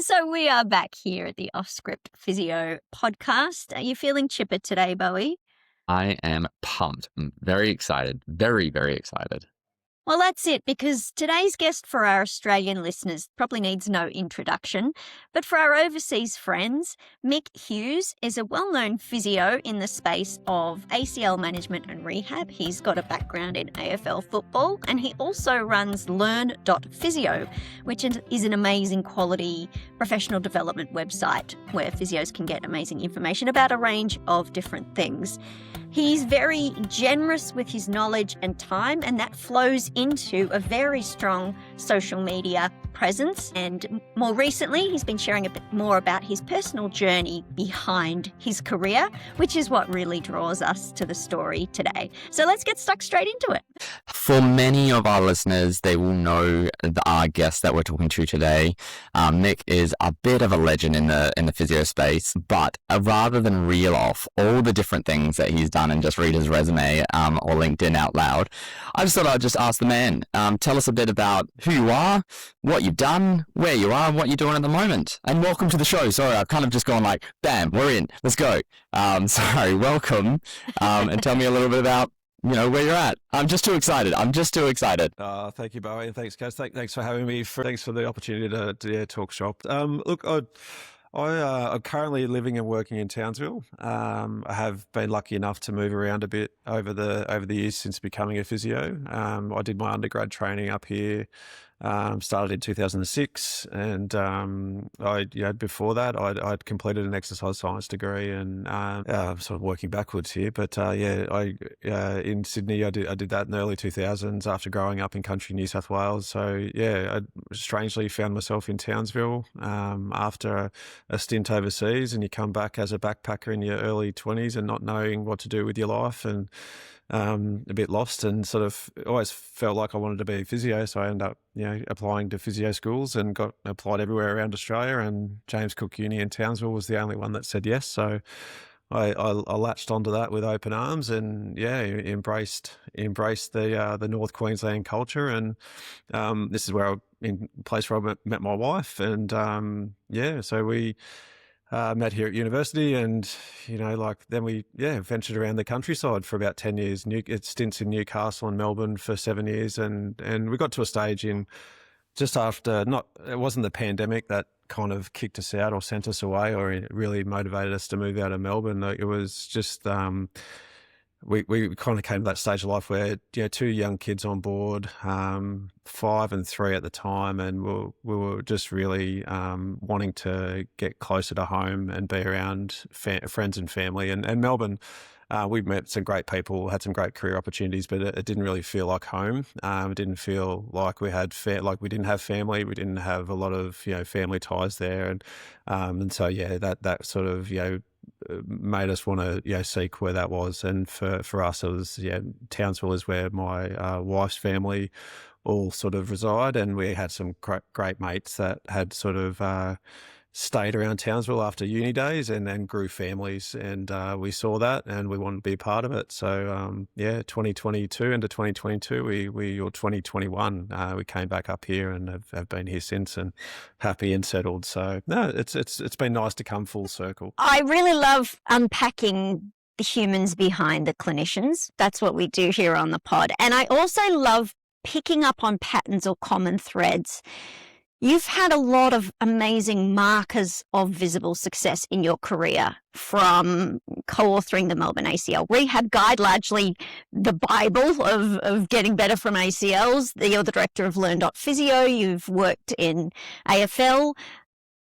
So we are back here at the Off Script Physio podcast. Are you feeling chipper today, Bowie? I am pumped. I'm very excited. Very, very excited. Well, that's it, because today's guest for our Australian listeners probably needs no introduction. But for our overseas friends, Mick Hughes is a well-known physio in the space of ACL management and rehab. He's got a background in AFL football, and he also runs Learn.physio, which is an amazing quality professional development website where physios can get amazing information about a range of different things. He's very generous with his knowledge and time, and that flows into a very strong social media presence. And more recently, he's been sharing a bit more about his personal journey behind his career, which is what really draws us to the story today. So let's get stuck straight into it. For many of our listeners, they will know our guest that we're talking to today. Mick is a bit of a legend in the physio space, but rather than reel off all the different things that he's done and just read his resume or LinkedIn out loud, I just thought I'd just ask the man, tell us a bit about who you are, what you've done, where you are, and what you're doing at the moment. And welcome to the show. Sorry, I've kind of just gone like, bam, we're in, let's go. Sorry, welcome. And tell me a little bit about where you're at. I'm just too excited. Thank you, Bowie, and thanks, guys. Thanks for having me. Thanks for the opportunity to talk shop. Look, I'm currently living and working in Townsville. I have been lucky enough to move around a bit over the years since becoming a physio. I did my undergrad training up here. Started in 2006, and before that I'd completed an exercise science degree, and I'm sort of working backwards here, but in Sydney I did that in the early 2000s after growing up in country New South Wales. So I strangely found myself in Townsville after a stint overseas, and you come back as a backpacker in your early 20s and not knowing what to do with your life, and a bit lost, and sort of always felt like I wanted to be a physio. So I ended up, applying to physio schools and got applied everywhere around Australia, and James Cook Uni in Townsville was the only one that said yes. So I latched onto that with open arms, and embraced the North Queensland culture. And this is in a place where I met my wife, and so we met here at university, and then we ventured around the countryside for about 10 years. Stints in Newcastle and Melbourne for 7 years, and we got to a stage in just after, it wasn't the pandemic that kind of kicked us out or sent us away, or it really motivated us to move out of Melbourne. It was just we kind of came to that stage of life where two young kids on board, 5 and 3 at the time, and we were just really wanting to get closer to home and be around friends and family. And Melbourne, we met some great people, had some great career opportunities, but it didn't really feel like home. It didn't feel like we had we didn't have family. We didn't have a lot of family ties there, and so that sort of made us want to seek where that was. And for us, it was Townsville is where my wife's family all sort of reside, and we had some great mates that had sort of stayed around Townsville after uni days and then grew families, and we saw that and we wanted to be a part of it. So 2022 into 2022, or 2021, we came back up here and have been here since, and happy and settled. So no, it's been nice to come full circle. I really love unpacking the humans behind the clinicians. That's what we do here on the pod. And I also love picking up on patterns or common threads. You've had a lot of amazing markers of visible success in your career, from co-authoring the Melbourne ACL Rehab Guide, largely the Bible of getting better from ACLs. You're the director of Learn.physio. You've worked in AFL.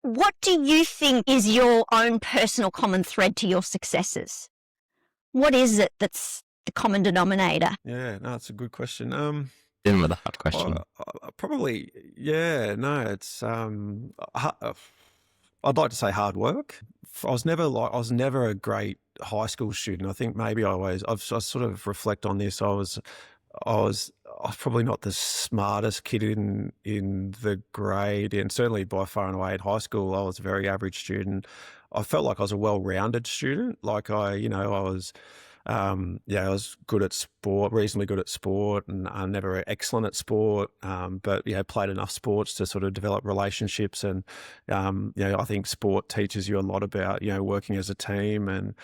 What do you think is your own personal common thread to your successes? What is it that's the common denominator? Yeah, no, that's a good question. In with a hard question. Probably, it's I'd like to say hard work. I was never a great high school student. I think maybe I sort of reflect on this. I was probably not the smartest kid in the grade, and certainly by far and away in high school, I was a very average student. I felt like I was a well-rounded student. Like I was good at sport, reasonably good at sport, and I'm never excellent at sport, but played enough sports to sort of develop relationships. And I think sport teaches you a lot about working as a team, and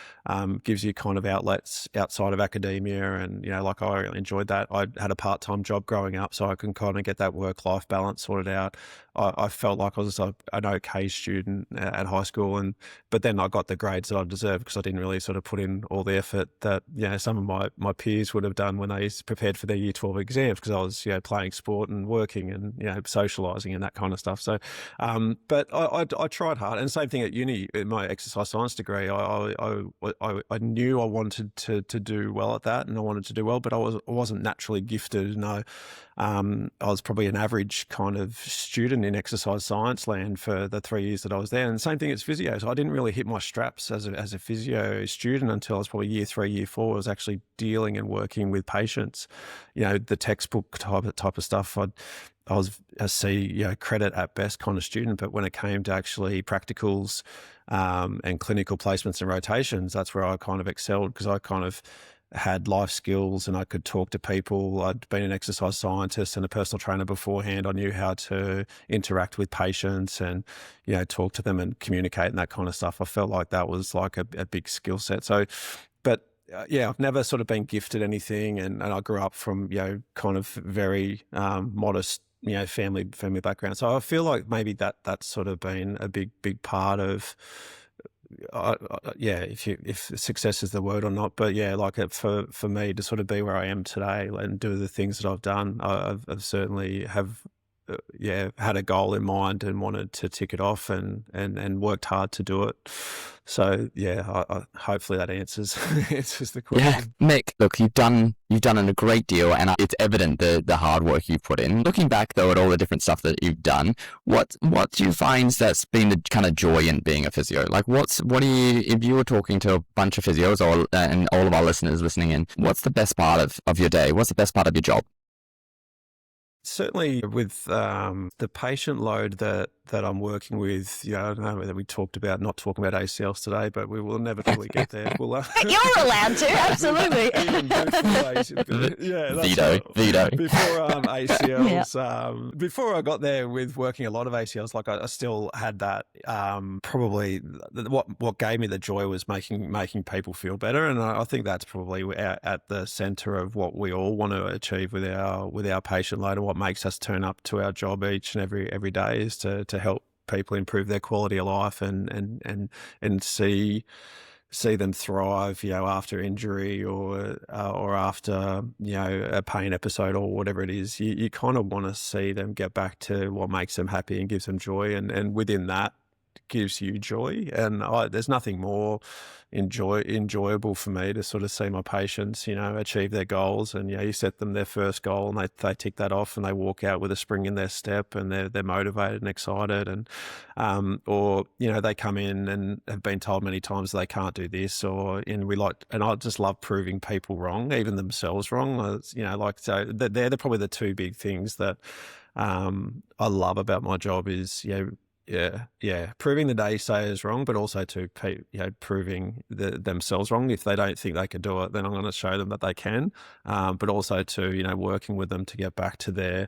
gives you kind of outlets outside of academia. And like, I really enjoyed that. I had a part-time job growing up, so I can kind of get that work-life balance sorted out. I felt like I was an okay student at high school, but then I got the grades that I deserved because I didn't really sort of put in all the effort that some of my peers would have done when they prepared for their Year 12 exams, because I was playing sport and working and socialising and that kind of stuff. So, but I tried hard, and same thing at uni. In my exercise science degree, I knew I wanted to do well at that, and I wanted to do well, but I wasn't naturally gifted. No. I was probably an average kind of student in exercise science land for the 3 years that I was there. And the same thing as physio. So I didn't really hit my straps as a physio student until I was probably year 3, year 4. I was actually dealing and working with patients, the textbook type of stuff. I was a C, credit at best kind of student, but when it came to actually practicals and clinical placements and rotations, that's where I kind of excelled, because I kind of had life skills and I could talk to people. I'd been an exercise scientist and a personal trainer beforehand. I knew how to interact with patients and, talk to them and communicate and that kind of stuff. I felt like that was like a big skill set. So, but I've never sort of been gifted anything. And I grew up from, kind of very modest, family background. So I feel like maybe that's sort of been a big part of, if success is the word or not, but for me to sort of be where I am today and do the things that I've done, I've certainly have had a goal in mind and wanted to tick it off and worked hard to do it. So hopefully that answers the question. Yeah, Mick, look, you've done a great deal, and it's evident the hard work you've put in. Looking back though at all the different stuff that you've done, what do you find that's been the kind of joy in being a physio? Like, what do you, if you were talking to a bunch of physios and all of our listeners listening in, what's the best part of your day? What's the best part of your job? Certainly with the patient load that I'm working with, I don't know whether we talked about not talking about ACLs today, but we will never fully get there. You're allowed to, absolutely. Veto. Before ACLs, before I got there with working a lot of ACLs, like I still had that. Probably what gave me the joy was making people feel better, and I think that's probably at the centre of what we all want to achieve with our patient load, and what makes us turn up to our job each and every day is to help people improve their quality of life and see them thrive, after injury or after, a pain episode or whatever it is. You kind of want to see them get back to what makes them happy and gives them joy. And within that gives you joy. And there's nothing more enjoyable for me to sort of see my patients, achieve their goals. And, you set them their first goal and they tick that off and they walk out with a spring in their step and they're motivated and excited. And, or, they come in and have been told many times they can't do this, and I just love proving people wrong, even themselves wrong. So they're probably the two big things that, I love about my job is, proving the naysayers wrong, but also to proving themselves wrong. If they don't think they can do it, then I'm going to show them that they can. But also to working with them to get back to their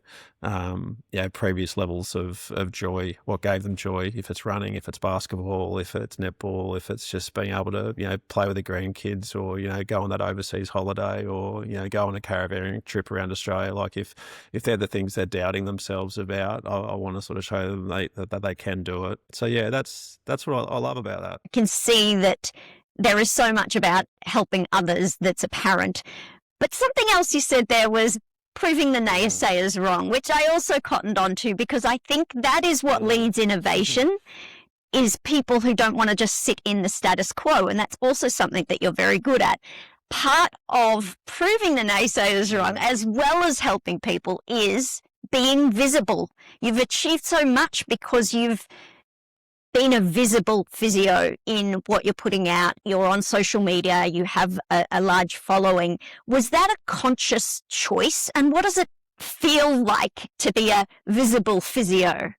previous levels of joy. What gave them joy? If it's running, if it's basketball, if it's netball, if it's just being able to play with the grandkids, or go on that overseas holiday, or go on a caravan trip around Australia. Like if they're the things they're doubting themselves about, I want to sort of show them that they can do it. So that's what I love about that. I can see that there is so much about helping others that's apparent. But something else you said there was proving the naysayers wrong, which I also cottoned onto, because I think that is what leads innovation, is people who don't want to just sit in the status quo. And that's also something that you're very good at. Part of proving the naysayers wrong, as well as helping people, is being visible. You've achieved so much because you've been a visible physio in what you're putting out. You're on social media, you have a large following. Was that a conscious choice? And what does it feel like to be a visible physio?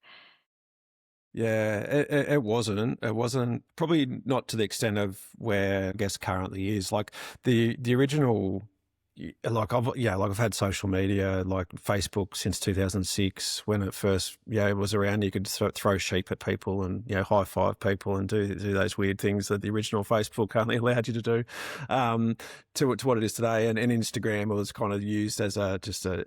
Yeah, it wasn't. It wasn't, probably not to the extent of where I guess currently is. Like the original I've had social media like Facebook since 2006 when it first was around. You could throw sheep at people and high five people and do those weird things that the original Facebook only allowed you to do. To what it is today, and Instagram was kind of used as a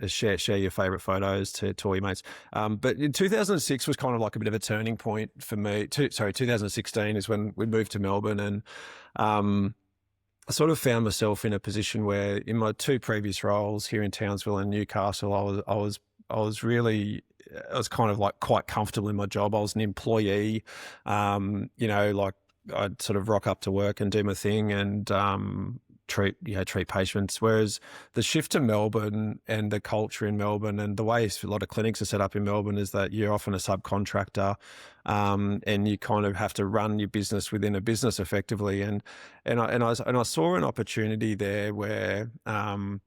share your favorite photos to all your mates. But in 2006 was kind of like a bit of a turning point for me. 2016 is when we moved to Melbourne, and I sort of found myself in a position where, in my two previous roles here in Townsville and Newcastle, I was kind of like quite comfortable in my job. I was an employee, like I'd sort of rock up to work and do my thing and treat patients. Whereas the shift to Melbourne and the culture in Melbourne and the way a lot of clinics are set up in Melbourne is that you're often a subcontractor, and you kind of have to run your business within a business effectively. And I saw an opportunity there where, I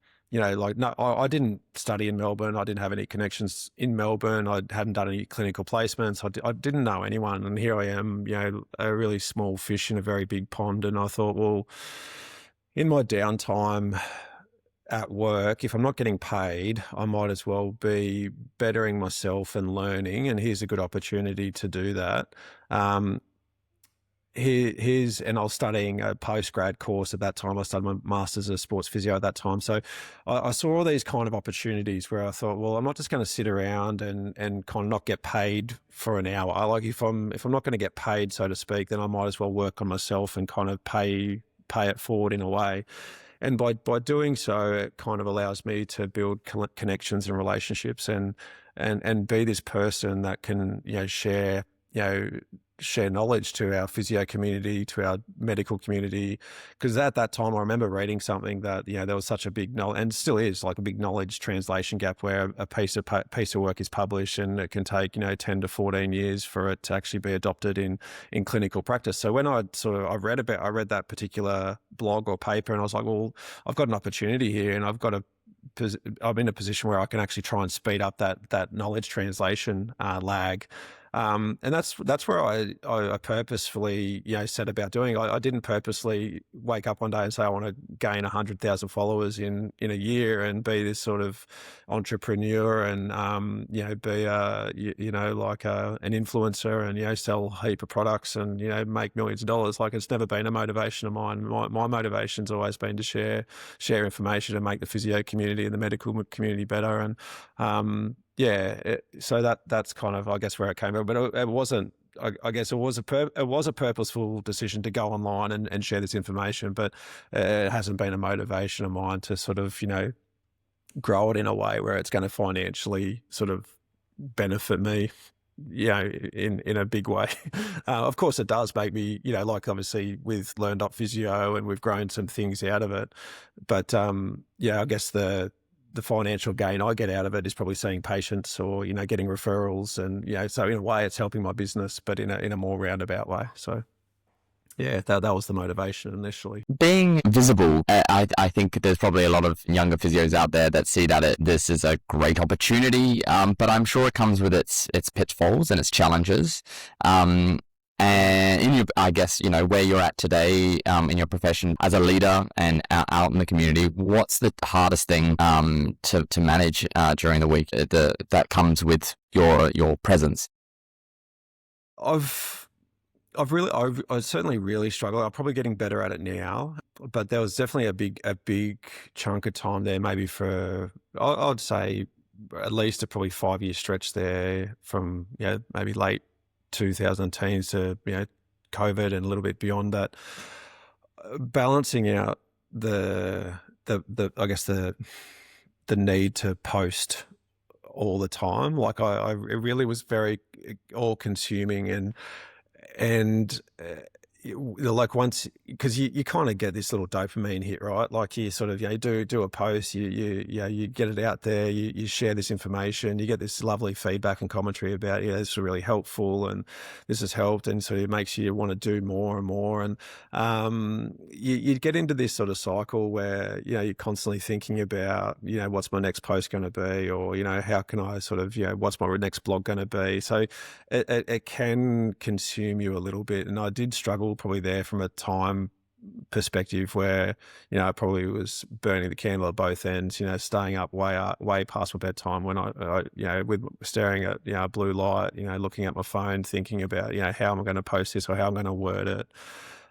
didn't study in Melbourne. I didn't have any connections in Melbourne. I hadn't done any clinical placements. I didn't know anyone. And here I am, a really small fish in a very big pond. And I thought, well, in my downtime at work, if I'm not getting paid, I might as well be bettering myself and learning. And here's a good opportunity to do that. And I was studying a post-grad course at that time. I studied my master's of sports physio at that time. So I saw all these kind of opportunities where I thought, well, I'm not just going to sit around and kind of not get paid for an hour. Like if I'm not going to get paid, so to speak, then I might as well work on myself and kind of pay it forward in a way. And by doing so, it kind of allows me to build connections and relationships and be this person that can, share knowledge to our physio community, to our medical community. Because at that time, I remember reading something that, there was such a big knowledge, and still is, like a big knowledge translation gap where a piece of work is published and it can take, 10 to 14 years for it to actually be adopted in clinical practice. So when I read that particular blog or paper, and I was like, well, I've got an opportunity here, and I'm in a position where I can actually try and speed up that knowledge translation lag. And that's where I purposefully, set about doing. I didn't purposely wake up one day and say I want to gain 100,000 followers in a year and be this sort of entrepreneur and be an influencer and sell a heap of products and make millions of dollars. Like, it's never been a motivation of mine. My motivation's always been to share information and make the physio community and the medical community better. And so that's kind of, I guess, where it came from. But it wasn't. I guess it was a purposeful decision to go online and share this information. But it hasn't been a motivation of mine to sort of grow it in a way where it's going to financially sort of benefit me, in a big way. Of course, it does make me, like obviously with Learned Up Physio, and we've grown some things out of it. But I guess the financial gain I get out of it is probably seeing patients or, getting referrals. And, so in a way it's helping my business, but in a more roundabout way. So yeah, that was the motivation initially. Being visible, I think there's probably a lot of younger physios out there that see that this is a great opportunity, but I'm sure it comes with its pitfalls and its challenges. And I guess, where you're at today in your profession as a leader and out in the community, what's the hardest thing to manage during the week that comes with your presence? I've certainly really struggled. I'm probably getting better at it now, but there was definitely a big chunk of time there, maybe for, I'd say at least a probably 5-year stretch there from, maybe late 2010s to, COVID and a little bit beyond that, balancing out the need to post all the time. Like it really was very all consuming and like once, because you kind of get this little dopamine hit, right? Like you sort of, you do a post, you get it out there, you share this information, you get this lovely feedback and commentary about, this is really helpful and this has helped. And so it makes you want to do more and more. And you get into this sort of cycle where, you're constantly thinking about, what's my next post going to be, or, how can I sort of, what's my next blog going to be? So it can consume you a little bit. And I did struggle probably there from a time perspective where, I probably was burning the candle at both ends, staying up way past my bedtime when with staring at, blue light, looking at my phone, thinking about, how am I going to post this or how I'm going to word it.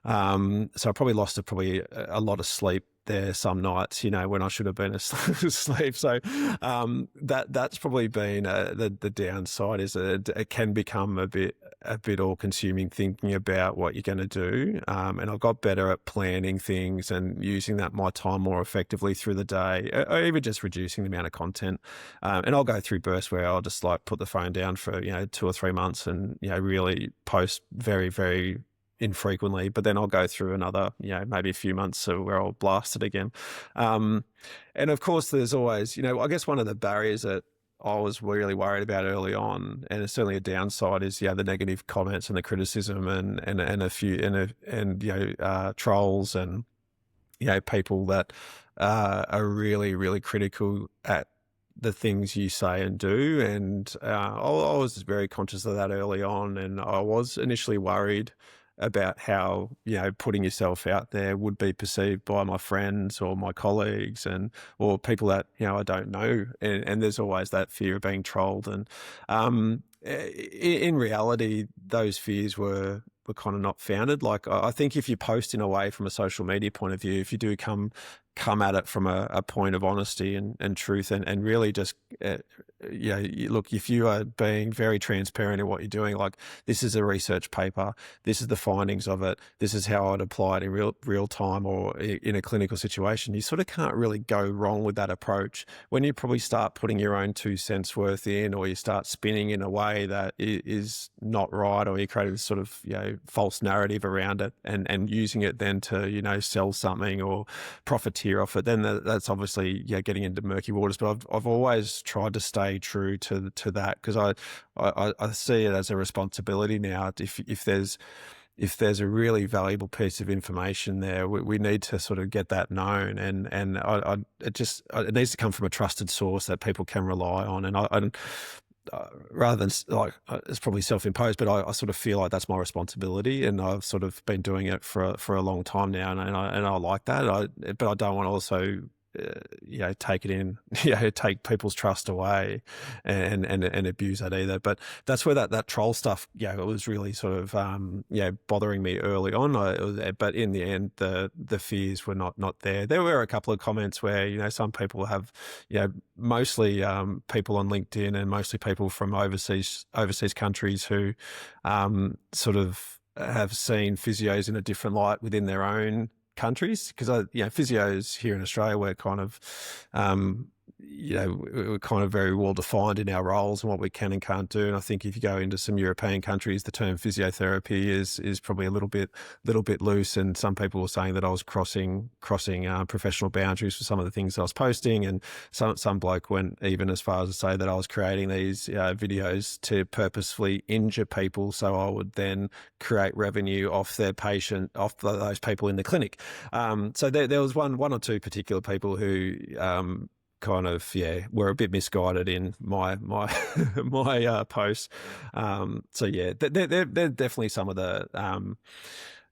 So I probably lost a lot of sleep there some nights, when I should have been asleep. So that's probably been the downside, is that it can become a bit all-consuming thinking about what you're going to do. And I've got better at planning things and using my time more effectively through the day, or even just reducing the amount of content. And I'll go through bursts where I'll just put the phone down for 2 or 3 months and really post very, very infrequently, but then I'll go through another, maybe a few months where I'll blast it again. And of course, there's always, I guess one of the barriers that I was really worried about early on, and it's certainly a downside, is the negative comments and the criticism and a few trolls and people that are really, really critical at the things you say and do. And I was very conscious of that early on, and I was initially worried about how, putting yourself out there would be perceived by my friends or my colleagues or people that, I don't know. And there's always that fear of being trolled. And in reality, those fears were kind of not founded. Like, I think if you post in a way from a social media point of view, if you do come at it from a point of honesty and truth and really just, look, if you are being very transparent in what you're doing, like, this is a research paper, this is the findings of it, this is how I'd apply it in real time or in a clinical situation, you sort of can't really go wrong with that approach. When you probably start putting your own 2 cents worth in, or you start spinning in a way that is not right, or you create this sort of, false narrative around it and using it then to, sell something or profiteer off it, then that's obviously, getting into murky waters. But I've always tried to stay true to that, because I see it as a responsibility now. If there's a really valuable piece of information there, we need to sort of get that known, and it needs to come from a trusted source that people can rely on. And rather than it's probably self-imposed, but I sort of feel like that's my responsibility, and I've sort of been doing it for a long time now, and I like that. But I don't want to also take it in, take people's trust away and abuse that either. But that's where that troll stuff, it was really sort of, bothering me early on. But in the end, the fears were not there. There were a couple of comments where, some people have, mostly people on LinkedIn and mostly people from overseas countries who sort of have seen physios in a different light within their own countries, because physios here in Australia, we're kind of we're kind of very well defined in our roles and what we can and can't do. And I think if you go into some European countries, the term physiotherapy is probably a little bit loose. And some people were saying that I was crossing professional boundaries for some of the things that I was posting. And some bloke went even as far as to say that I was creating these videos to purposefully injure people, so I would then create revenue off those people in the clinic. So there was one or two particular people who kind of were a bit misguided in my my posts. So they're definitely some of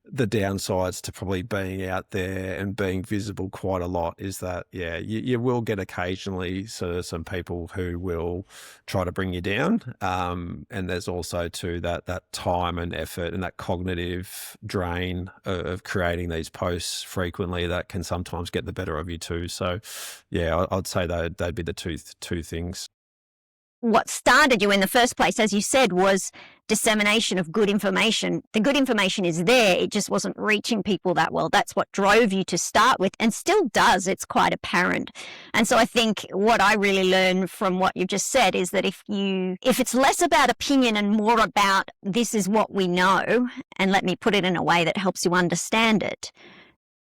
the downsides to probably being out there and being visible quite a lot, is that you will get occasionally sort of some people who will try to bring you down, and there's also too that time and effort and that cognitive drain of creating these posts frequently that can sometimes get the better of you too. So I'd say they'd be the two things. What started you in the first place, as you said, was dissemination of good information. The good information is there, it just wasn't reaching people that well. That's what drove you to start with, and still does. It's quite apparent. And so I think what I really learned from what you just said is that if it's less about opinion and more about this is what we know, and let me put it in a way that helps you understand it,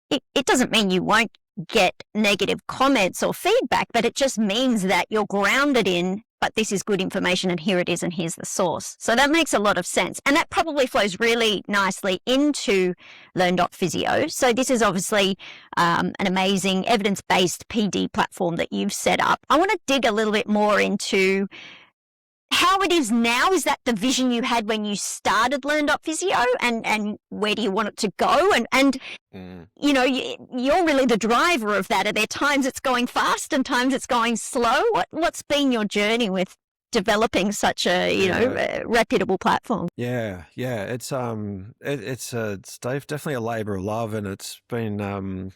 it doesn't mean you won't get negative comments or feedback, but it just means that you're grounded in, but this is good information and here it is and here's the source. So that makes a lot of sense. And that probably flows really nicely into Learn.physio. So this is obviously an amazing evidence-based PD platform that you've set up. I want to dig a little bit more into how it is now? Is that the vision you had when you started Learn.physio, and where do you want it to go? And you know, you're really the driver of that. Are there times it's going fast and times it's going slow? What's been your journey with developing such a reputable platform? Yeah, it's definitely a labour of love, and it's been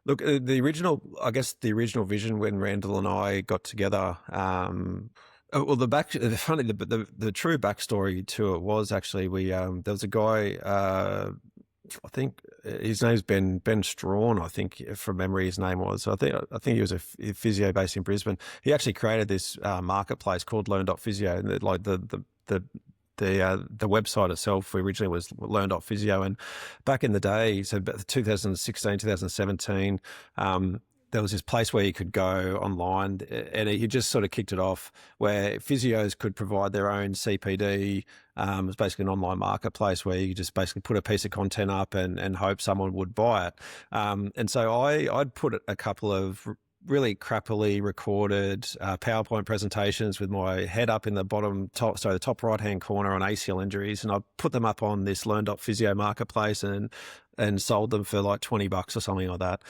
look, the original vision when Randall and I got together. Well, the true backstory to it was actually there was a guy. I think his name's Ben Strawn. I think from memory his name was. I think he was a physio based in Brisbane. He actually created this marketplace called Learn.physio, and like the website itself originally was Learn.physio. And back in the day, so 2016, 2017, there was this place where you could go online, and he just sort of kicked it off where physios could provide their own CPD. It was basically an online marketplace where you just basically put a piece of content up and hope someone would buy it. And so I'd put a couple of really crappily recorded PowerPoint presentations with my head up in the the top right-hand corner on ACL injuries, and I put them up on this Learn.physio marketplace and sold them for like $20 or something like that.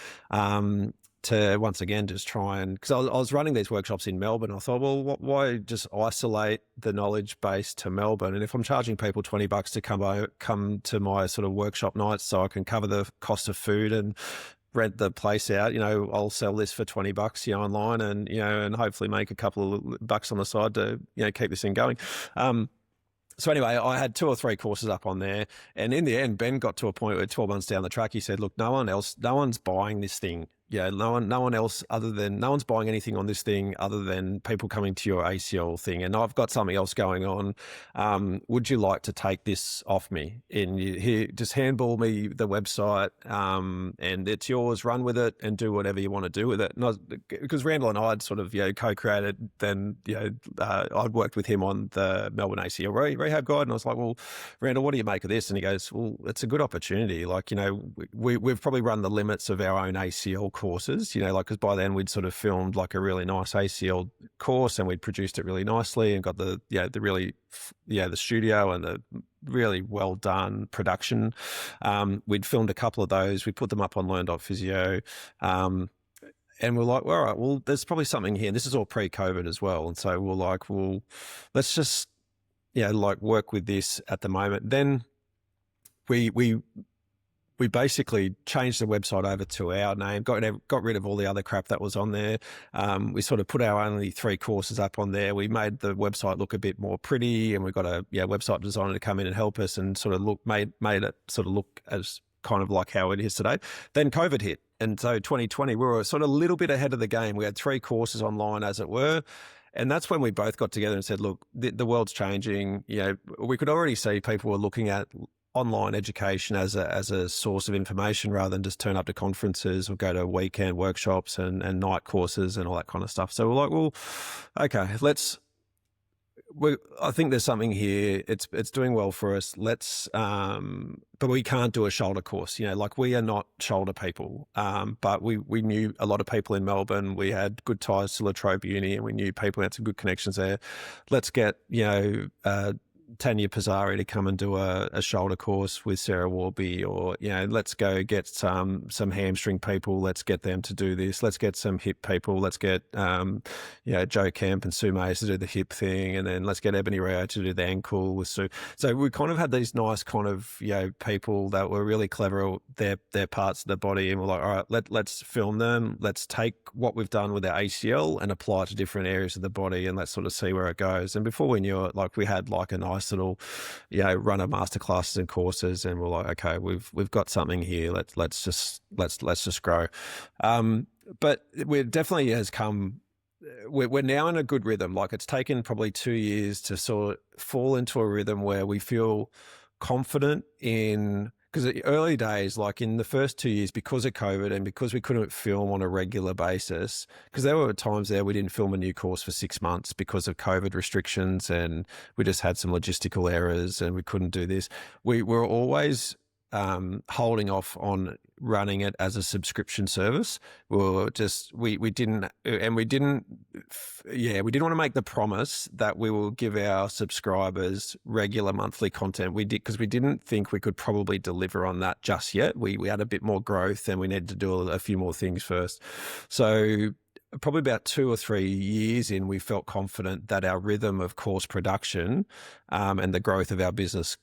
To once again just try and, because I was running these workshops in Melbourne, I thought, well, why just isolate the knowledge base to Melbourne? And if I'm charging people $20 to come to my sort of workshop nights so I can cover the cost of food and rent the place out, I'll sell this for $20, online, and hopefully make a couple of bucks on the side to, keep this thing going. So anyway, I had 2 or 3 courses up on there, and in the end, Ben got to a point where 12 months down the track, he said, look, no one's buying this thing. Yeah, no one's buying anything on this thing other than people coming to your ACL thing. And I've got something else going on. Would you like to take this off me? And here, just handball me the website, and it's yours. Run with it and do whatever you want to do with it. Because Randall and I had sort of co-created. Then I'd worked with him on the Melbourne ACL rehab guide, and I was like, well, Randall, what do you make of this? And he goes, well, it's a good opportunity. Like, we've probably run the limits of our own ACL courses, because by then we'd sort of filmed like a really nice ACL course, and we'd produced it really nicely and got the studio and the really well done production. We'd filmed a couple of those. We put them up on Learn.physio. And we're like, all right, well, there's probably something here. And this is all pre-COVID as well. And so we're like, well, let's just, work with this at the moment. Then we basically changed the website over to our name, got rid of all the other crap that was on there. We sort of put our only 3 courses up on there. We made the website look a bit more pretty, and we got a website designer to come in and help us and sort of made it sort of look as kind of like how it is today. Then COVID hit. And so 2020, we were sort of a little bit ahead of the game. We had 3 courses online, as it were. And that's when we both got together and said, look, the world's changing. We could already see people were looking at online education as a source of information rather than just turn up to conferences or go to weekend workshops and night courses and all that kind of stuff. So we're like, well, okay, I think there's something here. It's doing well for us. But we can't do a shoulder course. We are not shoulder people. But we knew a lot of people in Melbourne. We had good ties to La Trobe Uni, and we knew people had some good connections there. Let's get Tanya Pizzari to come and do a shoulder course with Sarah Warby, or let's go get some hamstring people. Let's get them to do this. Let's get some hip people. Let's get Joe Kemp and Sue Mays to do the hip thing, and then let's get Ebony Rio to do the ankle with Sue. So we kind of had these nice kind of people that were really clever at their parts of the body, and we're like, all right, let's film them. Let's take what we've done with our ACL and apply it to different areas of the body, and let's sort of see where it goes. And before we knew it, we had a nice little, run of masterclasses and courses, and we're like, okay, we've got something here. Let's just grow. But it definitely has come. We're now in a good rhythm. It's taken probably 2 years to sort of fall into a rhythm where we feel confident in. Because the early days, in the first 2 years, because of COVID and because we couldn't film on a regular basis, because there were times there we didn't film a new course for 6 months because of COVID restrictions, and we just had some logistical errors and we couldn't do this. We were always holding off on running it as a subscription service. We didn't want to make the promise that we will give our subscribers regular monthly content. We did, because we didn't think we could probably deliver on that just yet. We had a bit more growth and we needed to do a few more things first. So probably about 2 or 3 years in, we felt confident that our rhythm of course production and the growth of our business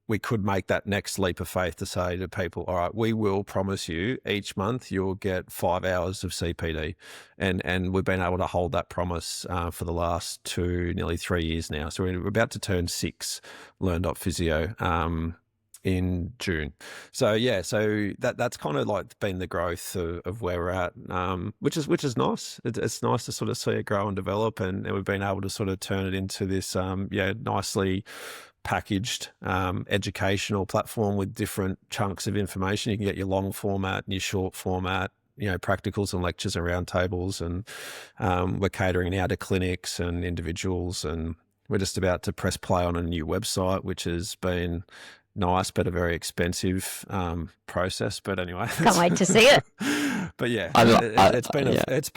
we could make that next leap of faith to say to people, all right, we will promise you each month you'll get 5 hours of CPD. And we've been able to hold that promise for the last nearly 3 years now. So we're about to turn 6 Learn.physio in June. So that's kind of like been the growth of where we're at, which is nice. It's nice to sort of see it grow and develop, and we've been able to sort of turn it into this nicely packaged educational platform with different chunks of information. You can get your long format and your short format, practicals and lectures and roundtables, and we're catering now to clinics and individuals, and we're just about to press play on a new website, which has been nice but a very expensive process. But anyway, Can't wait to see it. But yeah, it's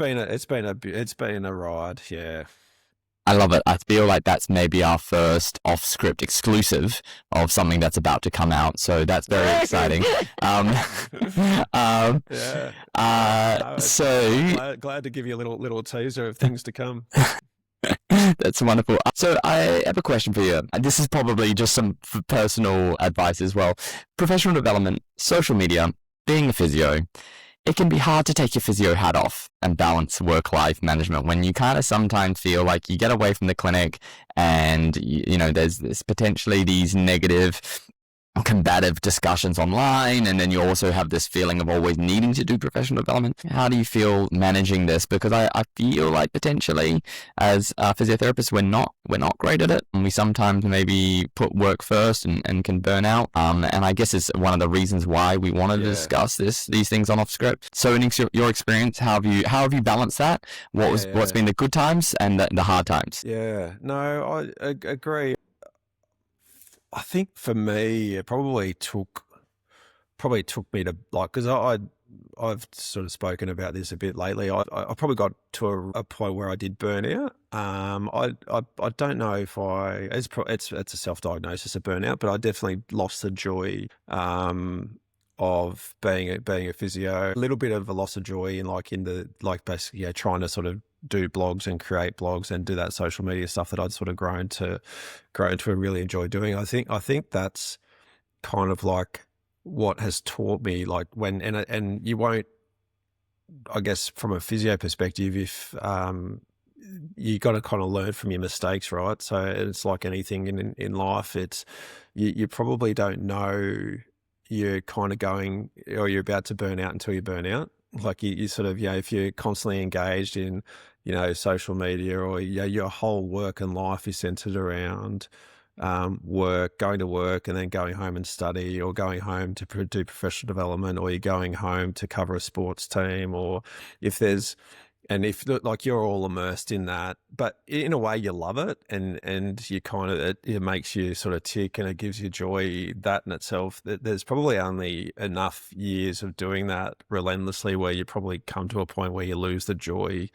been a ride. Yeah. I love it. I feel like that's maybe our first off-script exclusive of something that's about to come out. So that's very exciting. Glad to give you a little teaser of things to come. That's wonderful. So I have a question for you. This is probably just some personal advice as well. Professional development, social media, being a physio. It can be hard to take your physio hat off and balance work-life management when you kind of sometimes feel like you get away from the clinic and, there's potentially these negative combative discussions online, and then you also have this feeling of always needing to do professional development. How do you feel managing this? Because I feel like potentially as physiotherapists we're not great at it, and we sometimes maybe put work first and can burn out. And I guess it's one of the reasons why we wanted to discuss these things on off script. So in your experience, how have you balanced that? What's been the good times and the hard times? Yeah, no, I agree. I think for me, it probably took me to because I've sort of spoken about this a bit lately. I probably got to a point where I did burn out. I don't know if it's a self-diagnosis of burnout, but I definitely lost the joy of being a physio. A little bit of a loss of joy in basically trying to sort of do blogs and create blogs and do that social media stuff that I'd sort of grown to really enjoy doing. I think that's kind of like what has taught me, like when and you won't, I guess from a physio perspective, if you got to kind of learn from your mistakes, right? So it's like anything in life. It's you probably don't know you're kind of going or you're about to burn out until you burn out. Like you sort of, if you're constantly engaged in, social media, or your whole work and life is centered around work, going to work and then going home and study, or going home to do professional development, or you're going home to cover a sports team, or if you're all immersed in that, but in a way you love it, and you kind of, it makes you sort of tick and it gives you joy. That in itself, there's probably only enough years of doing that relentlessly where you probably come to a point where you lose the joy.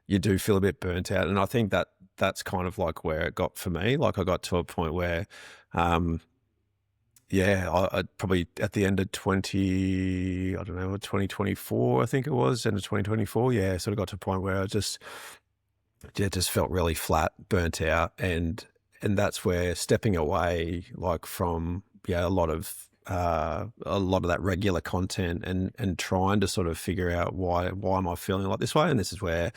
You do feel a bit burnt out, and I think that's kind of like where it got for me. Like I got to a point where, I probably at the end of 2024, I think it was, end of 2024. Yeah, sort of got to a point where I just felt really flat, burnt out. And that's where stepping away, like from, a lot of that regular content and trying to sort of figure out why am I feeling like this way. And this is where,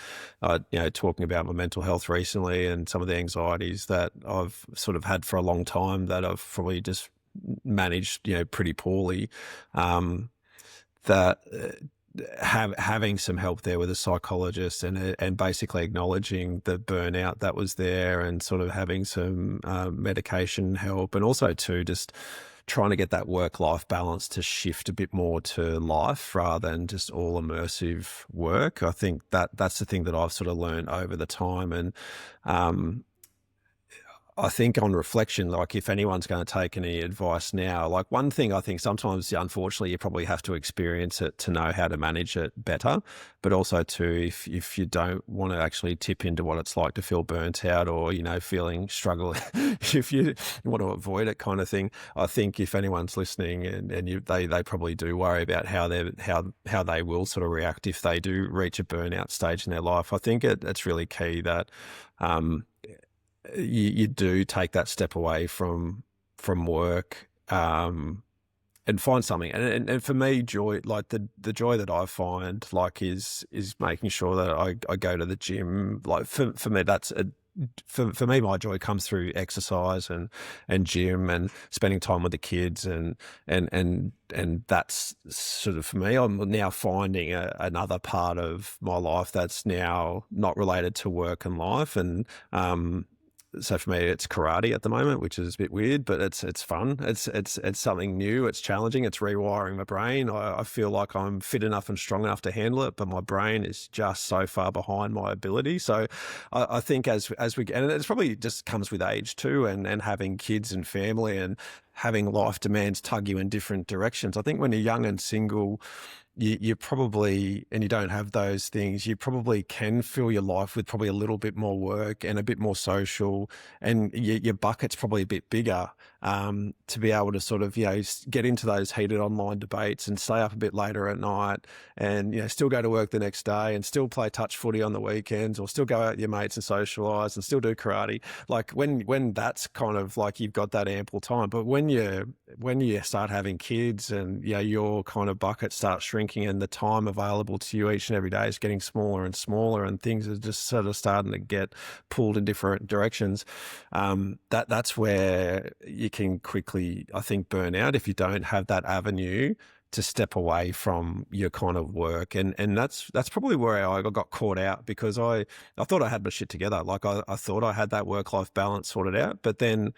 talking about my mental health recently and some of the anxieties that I've sort of had for a long time that I've probably just managed, pretty poorly, having some help there with a psychologist and basically acknowledging the burnout that was there, and sort of having some medication help, and also too just trying to get that work-life balance to shift a bit more to life rather than just all immersive work. I think that's the thing that I've sort of learned over the time. And I think on reflection, like if anyone's going to take any advice now, like one thing I think sometimes, unfortunately, you probably have to experience it to know how to manage it better. But also too, if you don't want to actually tip into what it's like to feel burnt out or, feeling struggling, if you want to avoid it kind of thing, I think if anyone's listening and they probably do worry about how they will sort of react if they do reach a burnout stage in their life, I think it's really key that, you do take that step away from work, and find something. And for me, joy, like the joy that I find, like is making sure that I go to the gym. Like for me, for me, my joy comes through exercise and gym and spending time with the kids and that's sort of, for me, I'm now finding another part of my life that's now not related to work and life. And so for me, it's karate at the moment, which is a bit weird, but it's fun. It's something new. It's challenging. It's rewiring my brain. I feel like I'm fit enough and strong enough to handle it, but my brain is just so far behind my ability. So I think as we get, and it's probably just comes with age too, and having kids and family and having life demands tug you in different directions. I think when you're young and single, you probably, and you don't have those things, you probably can fill your life with probably a little bit more work and a bit more social, and your bucket's probably a bit bigger, to be able to sort of, get into those heated online debates and stay up a bit later at night and, still go to work the next day and still play touch footy on the weekends or still go out with your mates and socialise and still do karate. Like when that's kind of like you've got that ample time, but when you start having kids and, your kind of bucket starts shrinking and the time available to you each and every day is getting smaller and smaller and things are just sort of starting to get pulled in different directions, that's where you can quickly, I think, burn out if you don't have that avenue to step away from your kind of work. And that's probably where I got caught out, because I thought I had my shit together. Like I thought I had that work-life balance sorted out, but then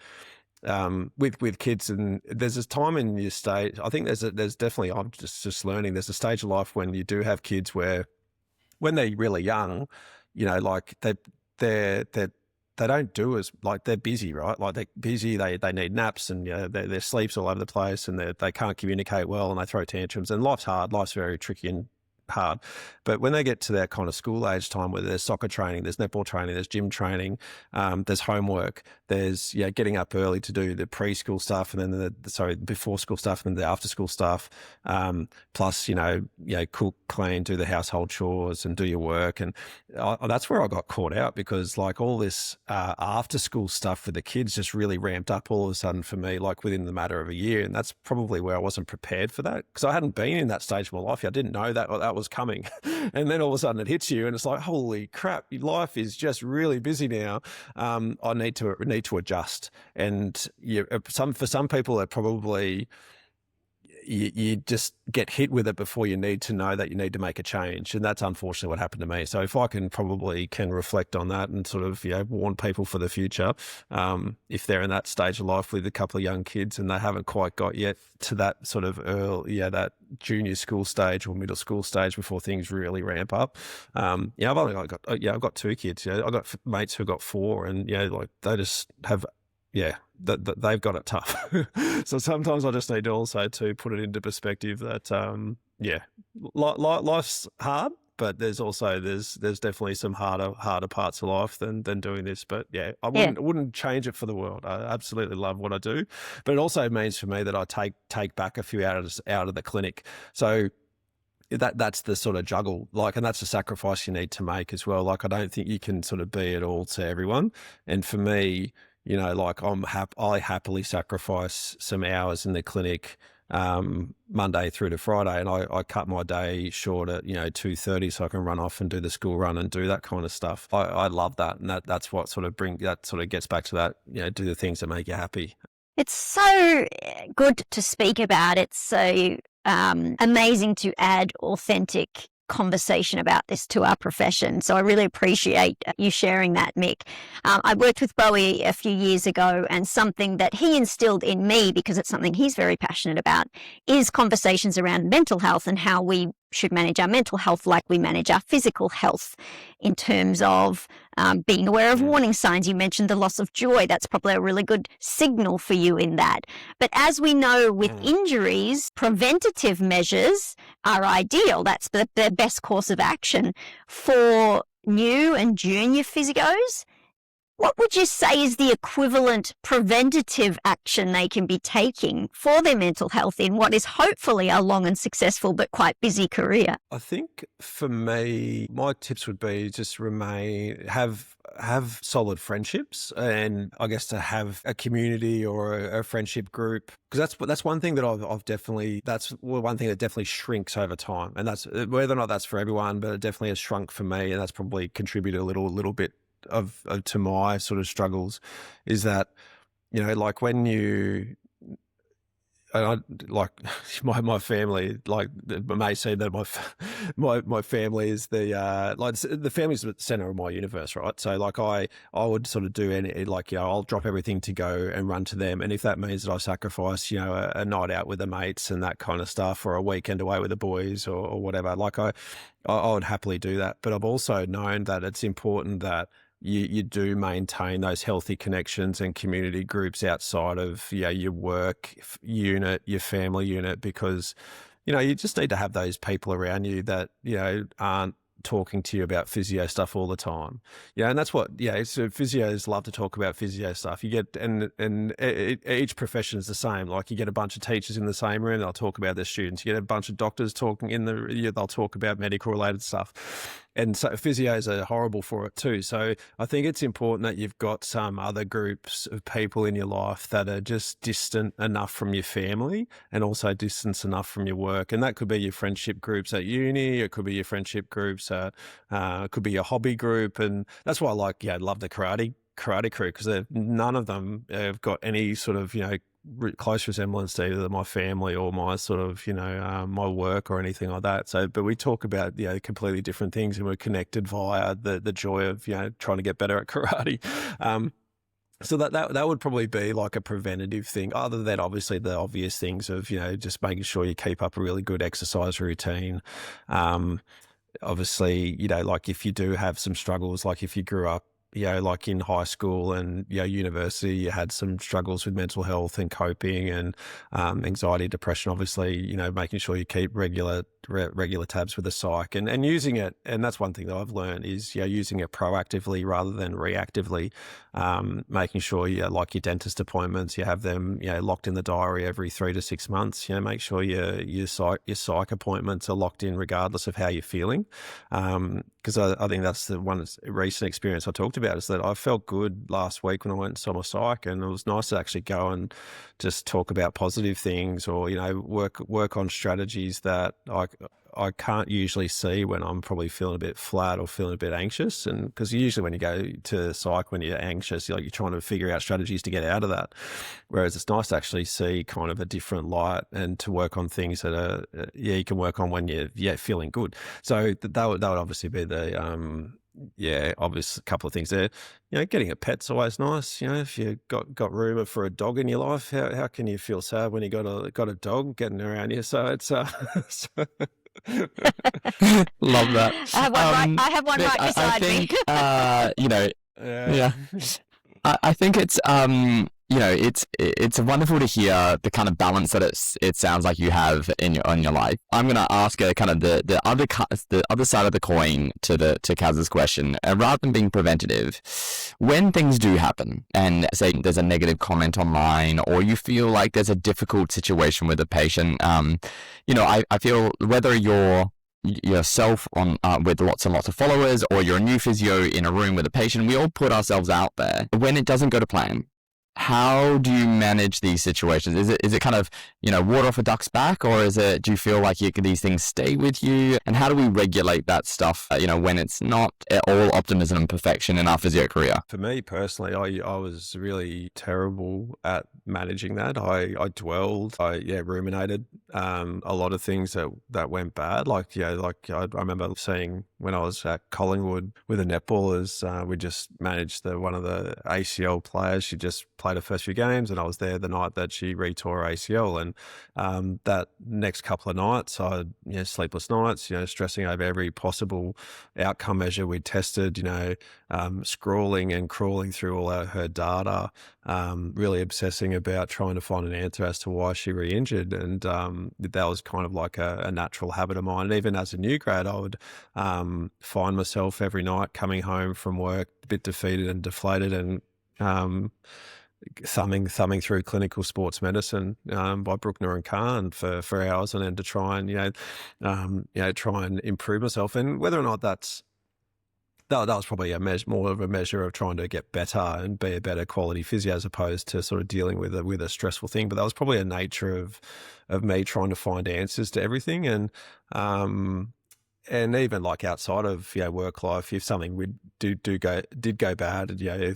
with kids, and there's this time in your stage, I think there's definitely, I'm just learning, there's a stage of life when you do have kids where when they're really young, like they don't do as, like, they're busy, right? Like they're busy, they need naps and their sleep's all over the place and they can't communicate well and they throw tantrums, and life's hard, life's very tricky and hard. But when they get to that kind of school age time where there's soccer training, there's netball training, there's gym training, there's homework, there's getting up early to do the preschool stuff and then before school stuff and then the after school stuff, plus cook, clean, do the household chores and do your work. And that's where I got caught out, because like all this after school stuff with the kids just really ramped up all of a sudden for me, like within the matter of a year. And that's probably where I wasn't prepared for that, because I hadn't been in that stage of my life. I didn't know that was coming. And then all of a sudden it hits you and it's like, holy crap, your life is just really busy now. I need to adjust. And for some people, it probably, you just get hit with it before you need to know that you need to make a change. And that's unfortunately what happened to me. So if I can reflect on that and sort of, warn people for the future, if they're in that stage of life with a couple of young kids and they haven't quite got yet to that sort of early, that junior school stage or middle school stage before things really ramp up. I've got two kids. I've got mates who got four, and like they just have, they've got it tough. So sometimes I just need to also to put it into perspective that, life's hard, but there's definitely some harder parts of life than doing this. But I wouldn't change it for the world. I absolutely love what I do, but it also means for me that I take back a few hours out of the clinic. So that's the sort of juggle, like, and that's the sacrifice you need to make as well. Like, I don't think you can sort of be it all to everyone. And for me, like I happily sacrifice some hours in the clinic, Monday through to Friday, and I cut my day short at 2:30 so I can run off and do the school run and do that kind of stuff. I love that, and that's what sort of gets back to that, do the things that make you happy. It's so good to speak about. It's so amazing to add authentic conversation about this to our profession. So I really appreciate you sharing that, Mick. I worked with Bowie a few years ago, and something that he instilled in me, because it's something he's very passionate about, is conversations around mental health and how we should manage our mental health like we manage our physical health, in terms of being aware of warning signs. You mentioned the loss of joy. That's probably a really good signal for you in that. But as we know with injuries, preventative measures are ideal. That's the best course of action for new and junior physios. What would you say is the equivalent preventative action they can be taking for their mental health in what is hopefully a long and successful but quite busy career? I think for me, my tips would be just have solid friendships, and I guess to have a community or a friendship group, because that's one thing that I've definitely, that's one thing that definitely shrinks over time, and that's whether or not that's for everyone, but it definitely has shrunk for me, and that's probably contributed a little bit of to my sort of struggles, is that, you know, like when you, I like my family, like it may seem that my family is the like the family's the center of my universe, right? So like I would sort of do any, like, you know, I'll drop everything to go and run to them, and if that means that I sacrifice, you know, a night out with the mates and that kind of stuff, or a weekend away with the boys or whatever, like I would happily do that. But I've also known that it's important that you do maintain those healthy connections and community groups outside of, yeah, your work unit, your family unit, because, you know, you just need to have those people around you that, you know, aren't talking to you about physio stuff all the time. Yeah, and that's what, yeah, so physios love to talk about physio stuff. You get, and each profession is the same. Like you get a bunch of teachers in the same room, they'll talk about their students. You get a bunch of doctors talking they'll talk about medical related stuff. And so physios are horrible for it too. So I think it's important that you've got some other groups of people in your life that are just distant enough from your family and also distant enough from your work. And that could be your friendship groups at uni. It could be your friendship groups at, it could be your hobby group. And that's why I love the karate crew, because none of them have got any sort of, you know, close resemblance to either my family or my sort of, you know, my work or anything like that. So, but we talk about, you know, completely different things, and we're connected via the joy of, you know, trying to get better at karate. So that would probably be like a preventative thing, other than obviously the obvious things of, you know, just making sure you keep up a really good exercise routine. Obviously, you know, like if you do have some struggles, like if you grew up, you know, like in high school and, you know, university, you had some struggles with mental health and coping and anxiety, depression, obviously, you know, making sure you keep regular tabs with the psych and using it. And that's one thing that I've learned is, you know, using it proactively rather than reactively, making sure you, like your dentist appointments, you have them, you know, locked in the diary every 3 to 6 months, you know, make sure your psych appointments are locked in regardless of how you're feeling. Because I think that's the one recent experience I talked about, is that I felt good last week when I went and saw my psych, and it was nice to actually go and just talk about positive things, or, you know, work on strategies that I can't usually see when I'm probably feeling a bit flat or feeling a bit anxious. And because usually when you go to psych, when you're anxious, you're trying to figure out strategies to get out of that. Whereas it's nice to actually see kind of a different light and to work on things that are, you can work on when you're feeling good. So that would obviously be the, obvious couple of things there. You know, getting a pet's always nice. You know, if you got room for a dog in your life, how can you feel sad when you got a dog getting around you? So it's Love that. I have one right beside me. You know, yeah. I think it's you know, it's wonderful to hear the kind of balance that it sounds like you have in your life. I'm gonna ask a kind of the other side of the coin to Kaz's question. Rather than being preventative, when things do happen, and say there's a negative comment online, or you feel like there's a difficult situation with a patient, you know, I feel whether you're yourself on with lots and lots of followers, or you're a new physio in a room with a patient, we all put ourselves out there. When it doesn't go to plan, How do you manage these situations? Is it kind of, water off a duck's back, or do you feel like these things stay with you? And how do we regulate that stuff, when it's not at all optimism and perfection in our physio career? For me personally, I was really terrible at managing that. I dwelled, ruminated a lot of things that went bad. I remember seeing when I was at Collingwood with the netballers, we just managed one of the ACL players. She just played her first few games, and I was there the night that she retore her ACL. And that next couple of nights, I had sleepless nights, stressing over every possible outcome measure we tested, scrawling and crawling through all her data, really obsessing about trying to find an answer as to why she re-injured. And that was kind of like a natural habit of mine. And even as a new grad, I would find myself every night coming home from work a bit defeated and deflated, and thumbing through Clinical Sports Medicine by Bruckner and Kahn for hours on end to try and try and improve myself. And whether or not that was probably more of a measure of trying to get better and be a better quality physio, as opposed to sort of dealing with a stressful thing. But that was probably a nature of me trying to find answers to everything. And even like outside of work life, if something did go bad,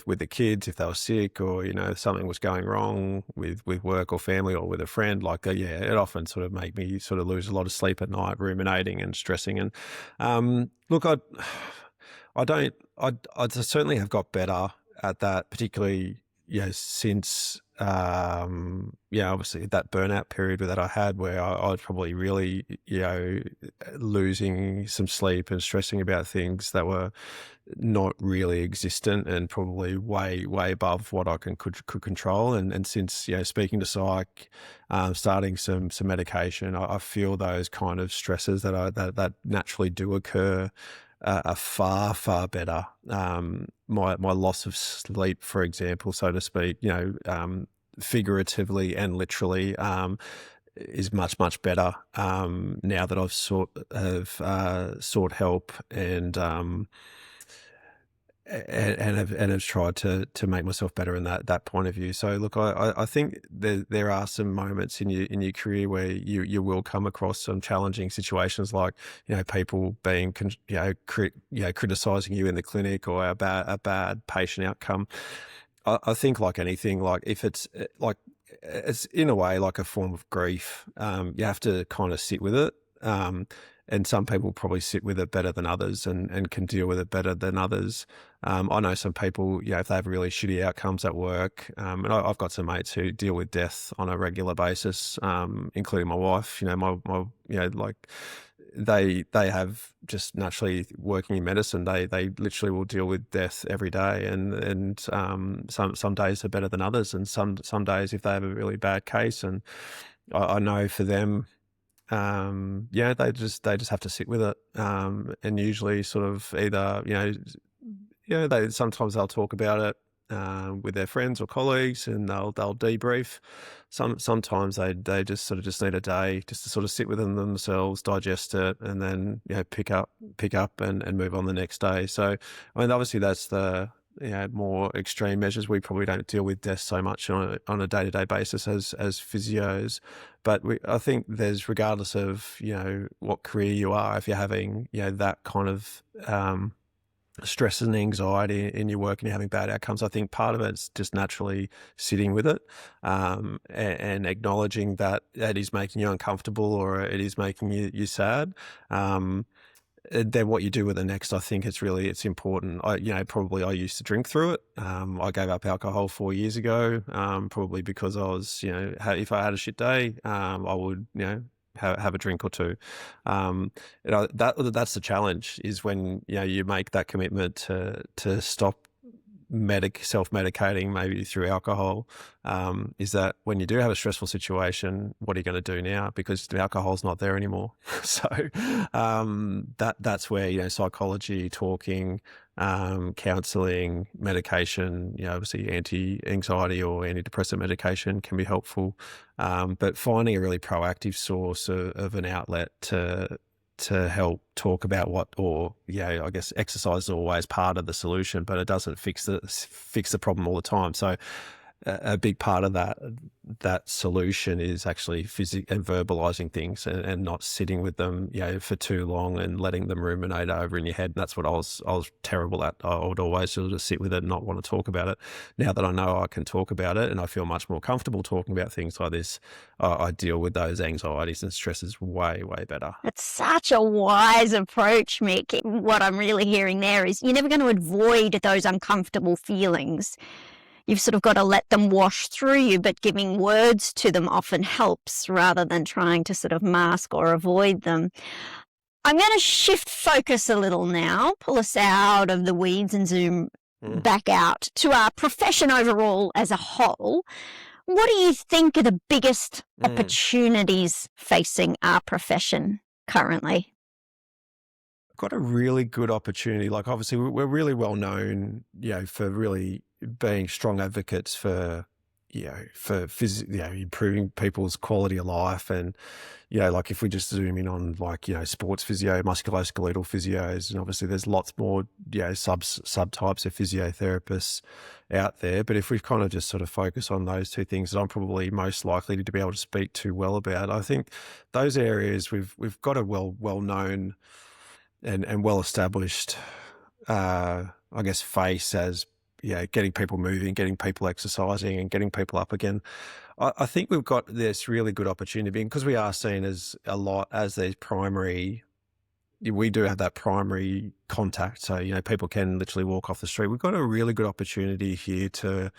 with the kids, if they were sick, or something was going wrong with work or family or with a friend, it often sort of made me sort of lose a lot of sleep at night, ruminating and stressing. And look, I certainly have got better at that, particularly since obviously that burnout period that I had, where I was probably really losing some sleep and stressing about things that were not really existent and probably way above what I could control. And since speaking to psych, starting some medication, I feel those kind of stresses that naturally do occur are far better. My loss of sleep, for example, so to speak, figuratively and literally, is much better now that I've sought help and have tried to make myself better in that point of view. So look, I think there are some moments in your career where you will come across some challenging situations, like people being criticizing you in the clinic, or a bad patient outcome. I think, like anything, like if it's in a way like a form of grief, you have to kind of sit with it. And some people probably sit with it better than others, and can deal with it better than others. I know some people, if they have really shitty outcomes at work, and I've got some mates who deal with death on a regular basis, including my wife. They have, just naturally working in medicine, they literally will deal with death every day, and some days are better than others, and some days, if they have a really bad case, and I know for them, they just have to sit with it, and usually sort of either sometimes they'll talk about it with their friends or colleagues, and they'll debrief. Sometimes they just need a day just to sort of sit with them themselves, digest it, and then pick up and move on the next day. So I mean, obviously that's the more extreme measures. We probably don't deal with death so much on a day-to-day basis as physios, but I think there's, regardless of what career you are, if you're having that kind of stress and anxiety in your work and you're having bad outcomes, I think part of it's just naturally sitting with it, and acknowledging that it is making you uncomfortable, or it is making you sad. Then what you do with it next, I think it's important. I used to drink through it. I gave up alcohol 4 years ago, probably because I was, if I had a shit day, I would, have a drink or two. That's the challenge, is when, you make that commitment to stop self-medicating, maybe through alcohol, is that when you do have a stressful situation, what are you going to do now? Because the alcohol's not there anymore. So that's where psychology, talking, counselling, medication, obviously anti-anxiety or antidepressant medication can be helpful, but finding a really proactive source of an outlet to help talk about I guess exercise is always part of the solution, but it doesn't fix the problem all the time. So a big part of that solution is actually and verbalizing things and not sitting with them, for too long and letting them ruminate over in your head. And that's what I was terrible at. I would always sort of just sit with it and not want to talk about it. Now that I know I can talk about it and I feel much more comfortable talking about things like this, I deal with those anxieties and stresses way, way better. That's such a wise approach, Mick. What I'm really hearing there is you're never going to avoid those uncomfortable feelings. You've sort of got to let them wash through you, but giving words to them often helps rather than trying to sort of mask or avoid them. I'm going to shift focus a little now, pull us out of the weeds and zoom back out to our profession overall as a whole. What do you think are the biggest opportunities facing our profession currently? Got a really good opportunity. Like, obviously, we're really well known, for really being strong advocates for, improving people's quality of life. And, like if we just zoom in on like, sports physio, musculoskeletal physios, and obviously there's lots more, subtypes of physiotherapists out there. But if we kind of just sort of focus on those two things that I'm probably most likely to be able to speak to well about, I think those areas we've got a well-known and well-established, I guess, face as, getting people moving, getting people exercising and getting people up again. I think we've got this really good opportunity because we are seen as a lot as these primary, we do have that primary contact. So, people can literally walk off the street. We've got a really good opportunity here to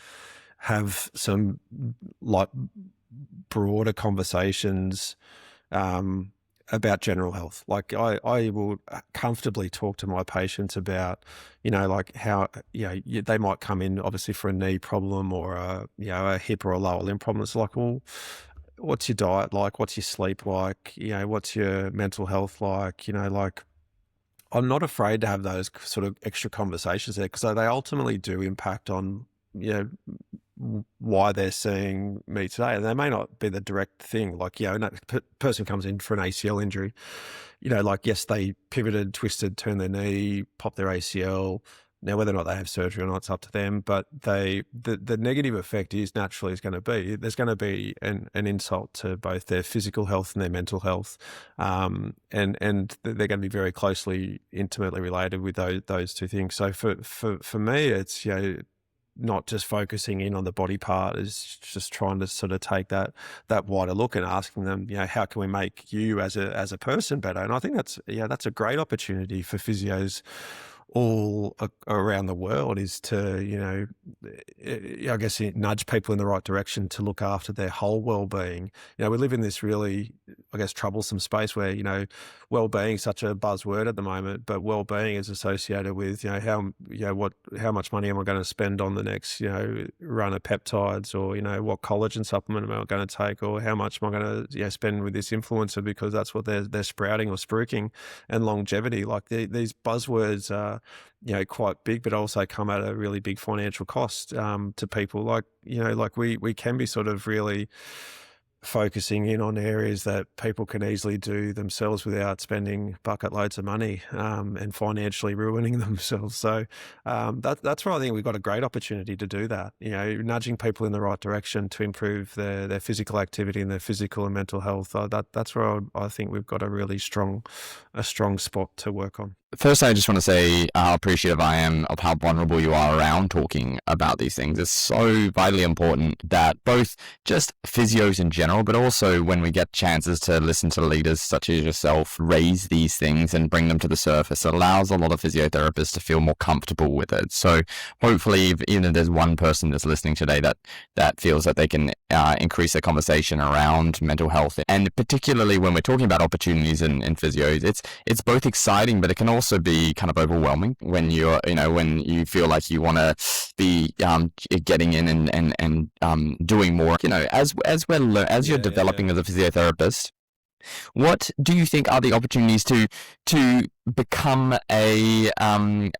have some like broader conversations, about general health. Like I will comfortably talk to my patients about, like how, they might come in obviously for a knee problem or a hip or a lower limb problem. It's like, well, what's your diet like? What's your sleep like? What's your mental health like? Like I'm not afraid to have those sort of extra conversations there because they ultimately do impact on, why they're seeing me today. And they may not be the direct thing. Like, a person comes in for an ACL injury, like, yes, they pivoted, twisted, turned their knee, popped their ACL. Now, whether or not they have surgery or not, it's up to them. But the negative effect is naturally is going to be, there's going to be an insult to both their physical health and their mental health. And they're going to be very closely, intimately related with those two things. So for me, it's, not just focusing in on the body part, is just trying to sort of take that wider look and asking them, how can we make you as a person better? And I think that's a great opportunity for physios all around the world, is to, I guess, nudge people in the right direction to look after their whole well-being. We live in this really, I guess, troublesome space where, well-being is such a buzzword at the moment, but well-being is associated with, how much money am I going to spend on the next, run of peptides, or, what collagen supplement am I going to take, or how much am I going to spend with this influencer because that's what they're sprouting or spruiking, and longevity. Like these buzzwords are, quite big, but also come at a really big financial cost to people. Like, like we can be sort of really focusing in on areas that people can easily do themselves without spending bucket loads of money and financially ruining themselves. So that's where I think we've got a great opportunity to do that, nudging people in the right direction to improve their physical activity and their physical and mental health. That's where I think we've got a really strong spot to work on. First, I just want to say how appreciative I am of how vulnerable you are around talking about these things. It's so vitally important that both just physios in general, but also when we get chances to listen to leaders such as yourself raise these things and bring them to the surface, it allows a lot of physiotherapists to feel more comfortable with it. So hopefully, even if there's one person that's listening today that feels that they can increase their conversation around mental health, and particularly when we're talking about opportunities in physios, it's both exciting, but it can also be kind of overwhelming when you're, when you feel like you want to be getting in and doing more. As you're developing as a physiotherapist, what do you think are the opportunities to become a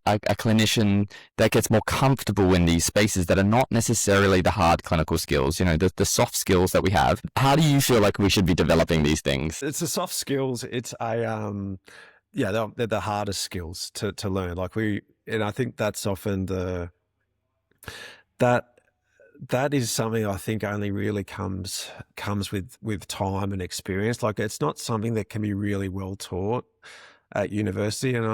clinician that gets more comfortable in these spaces that are not necessarily the hard clinical skills, the soft skills that we have? How do you feel like we should be developing these things? It's the soft skills. It's they're the hardest skills to learn. And I think that's often that is something I think only really comes with time and experience. Like, it's not something that can be really well taught at university. And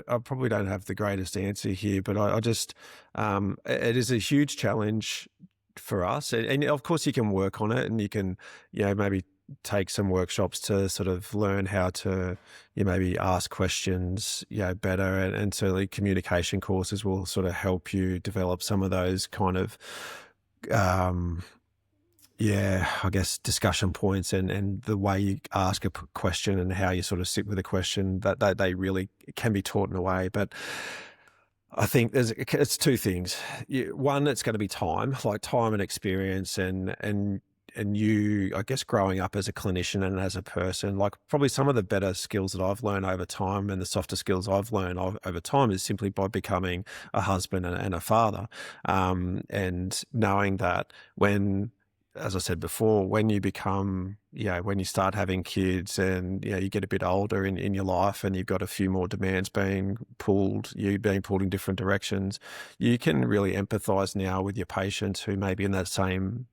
I probably don't have the greatest answer here, but I just, it is a huge challenge for us. And of course you can work on it, and you can, maybe take some workshops to sort of learn how to, maybe ask questions, better. And certainly communication courses will sort of help you develop some of those kind of, I guess discussion points and the way you ask a question and how you sort of sit with a question, that they really can be taught in a way. But I think it's two things. One, it's going to be time and experience, and you, I guess, growing up as a clinician and as a person, like probably some of the better skills that I've learned over time and the softer skills I've learned over time is simply by becoming a husband and a father, and knowing that when, as I said before, when you become, when you start having kids and, you get a bit older in your life and you've got a few more demands being pulled in different directions, you can really empathize now with your patients who may be in that same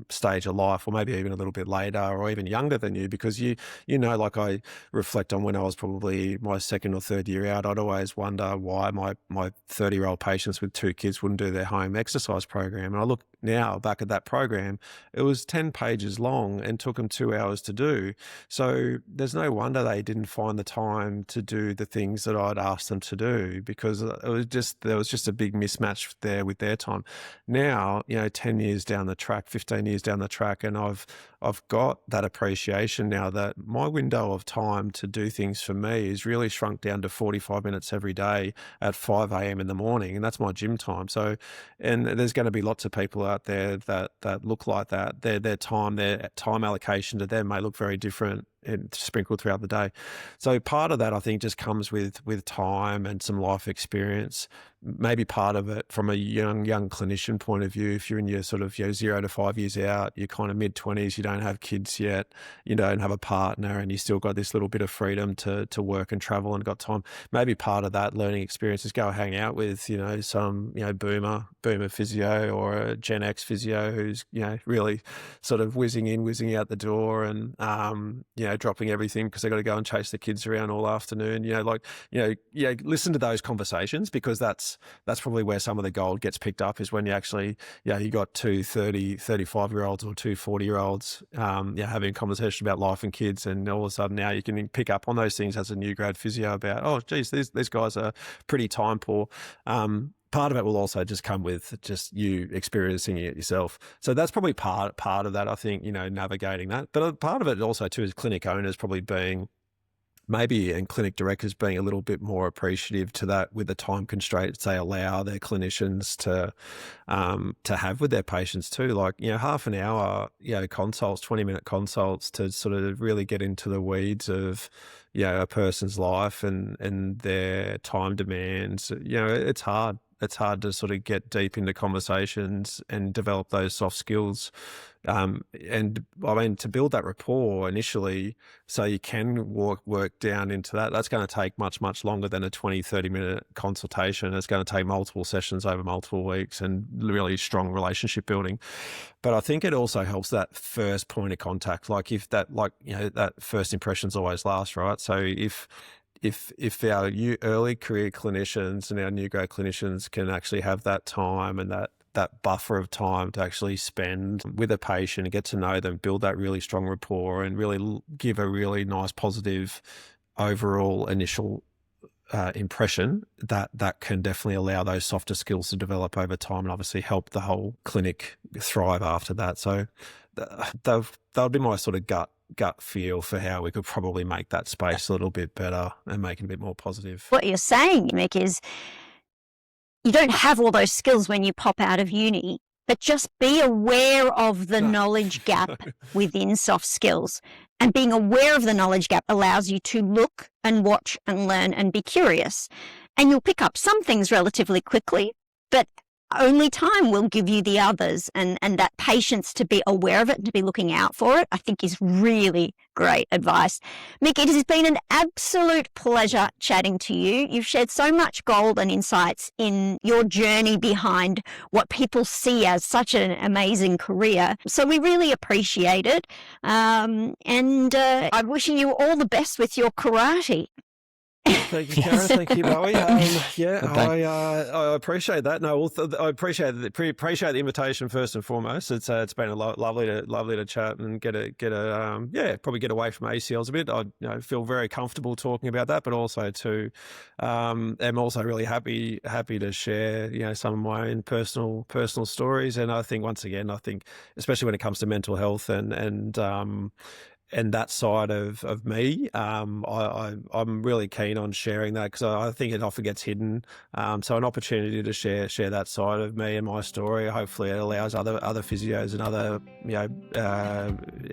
stage of life, or maybe even a little bit later or even younger than you, because like I reflect on when I was probably my second or third year out, I'd always wonder why my 30-year-old patients with 2 kids wouldn't do their home exercise program. And I look now back at that program, it was 10 pages long and took them 2 hours to do. So there's no wonder they didn't find the time to do the things that I'd asked them to do, because there was just a big mismatch there with their time. Now, 10 years down the track, 15 years down the track, and I've got that appreciation now that my window of time to do things for me is really shrunk down to 45 minutes every day at 5 a.m. in the morning, and that's my gym time. So, and there's going to be lots of people out there that look like that. Their time allocation to them may look very different and sprinkled throughout the day. So part of that, I think, just comes with time and some life experience. Maybe part of it from a young clinician point of view, if you're in your sort of 0 to 5 years out, you're kind of mid-20s, you don't have kids yet, you don't have a partner, and you still got this little bit of freedom to work and travel and got time. Maybe part of that learning experience is go hang out with, some, boomer physio or a Gen X physio who's, really sort of whizzing in, whizzing out the door and, dropping everything because they got to go and chase the kids around all afternoon. Listen to those conversations, because that's probably where some of the gold gets picked up, is when you actually, you got 2 30, 35-year-olds or 2 40-year-olds, having a conversation about life and kids. And all of a sudden now you can pick up on those things as a new grad physio about, oh, geez, these guys are pretty time poor. Part of it will also just come with just you experiencing it yourself. So that's probably part of that, I think, navigating that. But part of it also too is clinic owners probably being and clinic directors being a little bit more appreciative to that, with the time constraints they allow their clinicians to have with their patients too. Like, half an hour, consults, 20-minute consults to sort of really get into the weeds of, a person's life and their time demands. It's hard. It's hard to sort of get deep into conversations and develop those soft skills. And I mean, to build that rapport initially, so you can work down into that, that's going to take much, much longer than a 20, 30-minute consultation. It's going to take multiple sessions over multiple weeks and really strong relationship building. But I think it also helps that first point of contact. Like that first impressions always last, right? So if our early career clinicians and our new grad clinicians can actually have that time and that buffer of time to actually spend with a patient and get to know them, build that really strong rapport and really give a really nice positive overall initial impression, that can definitely allow those softer skills to develop over time and obviously help the whole clinic thrive after that. So that would be my sort of gut feel for how we could probably make that space a little bit better and make it a bit more positive. What you're saying, Mick, is you don't have all those skills when you pop out of uni, but just be aware of the knowledge gap within soft skills. And being aware of the knowledge gap allows you to look and watch and learn and be curious. And you'll pick up some things relatively quickly, but only time will give you the others, and that patience to be aware of it and to be looking out for it, I think is really great advice. Mick, it has been an absolute pleasure chatting to you. You've shared so much gold and insights in your journey behind what people see as such an amazing career. So we really appreciate it. And I'm wishing you all the best with your karate. Thank you, Karen. Thank you, Bowie. I appreciate that. No, I appreciate the invitation first and foremost. It's been lovely to chat and probably get away from ACLs a bit. I feel very comfortable talking about that, but also too, I'm also really happy to share some of my own personal stories. And I think once again, especially when it comes to mental health and that side of me, I'm really keen on sharing that because I think it often gets hidden. So an opportunity to share that side of me and my story. Hopefully, it allows other physios and other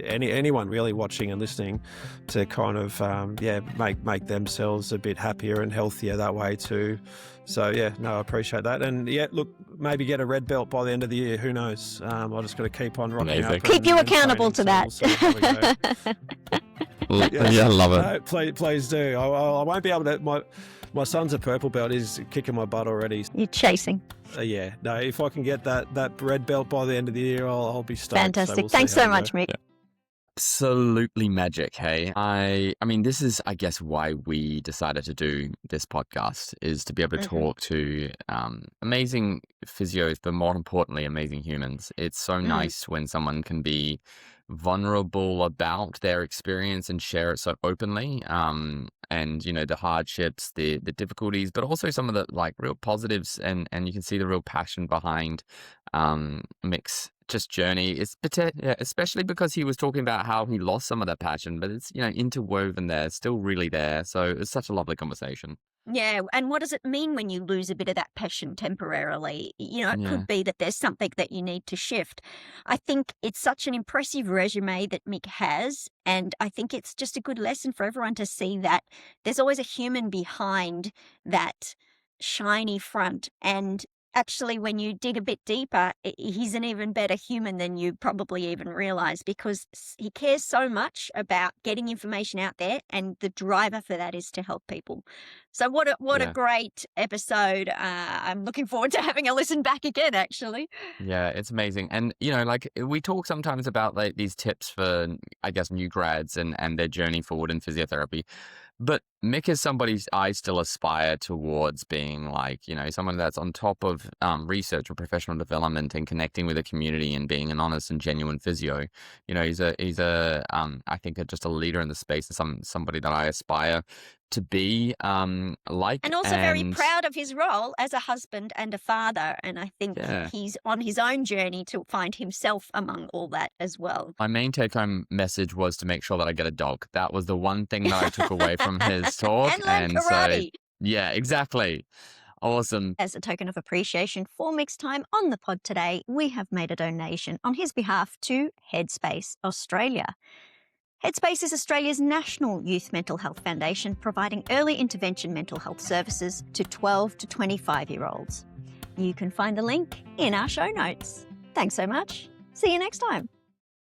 anyone really watching and listening to kind of make themselves a bit happier and healthier that way too. So I appreciate that. And look, maybe get a red belt by the end of the year. Who knows? I just got to keep on rocking up. Keep you accountable to that. I love it. No, please do. I won't be able to. My son's a purple belt. He's kicking my butt already. You're chasing. No, if I can get that red belt by the end of the year, I'll be stoked. Fantastic. So we'll Thanks so much, Mick. Yeah. Absolutely magic. Hey, I mean, this is, I guess, why we decided to do this podcast, is to be able to talk to amazing physios, but more importantly, amazing humans. It's so nice when someone can be vulnerable about their experience and share it so openly. And the hardships, the difficulties, but also some of the real positives, and you can see the real passion behind Mick's just journey. It's especially because he was talking about how he lost some of that passion, but it's interwoven there, still really there. So it's such a lovely conversation. Yeah, and what does it mean when you lose a bit of that passion temporarily? It could be that there's something that you need to shift. I think it's such an impressive resume that Mick has, and I think it's just a good lesson for everyone to see that there's always a human behind that shiny front. And actually, when you dig a bit deeper, he's an even better human than you probably even realize, because he cares so much about getting information out there, and the driver for that is to help people. So what a great episode. I'm looking forward to having a listen back again, actually. Yeah, it's amazing. And, we talk sometimes about these tips for, I guess, new grads and their journey forward in physiotherapy. But Mick is somebody I still aspire towards being someone that's on top of research or professional development and connecting with the community and being an honest and genuine physio. He's I think just a leader in the space, and somebody that I aspire to be and also very proud of his role as a husband and a father. And I think he's on his own journey to find himself among all that as well. My main take-home message was to make sure that I get a dog. That was the one thing that I took away from his talk. And learn karate. So, yeah, exactly. Awesome. As a token of appreciation for Mick's time on the pod today, we have made a donation on his behalf to Headspace Australia. Headspace is Australia's national youth mental health foundation, providing early intervention mental health services to 12 to 25-year-olds. You can find the link in our show notes. Thanks so much. See you next time.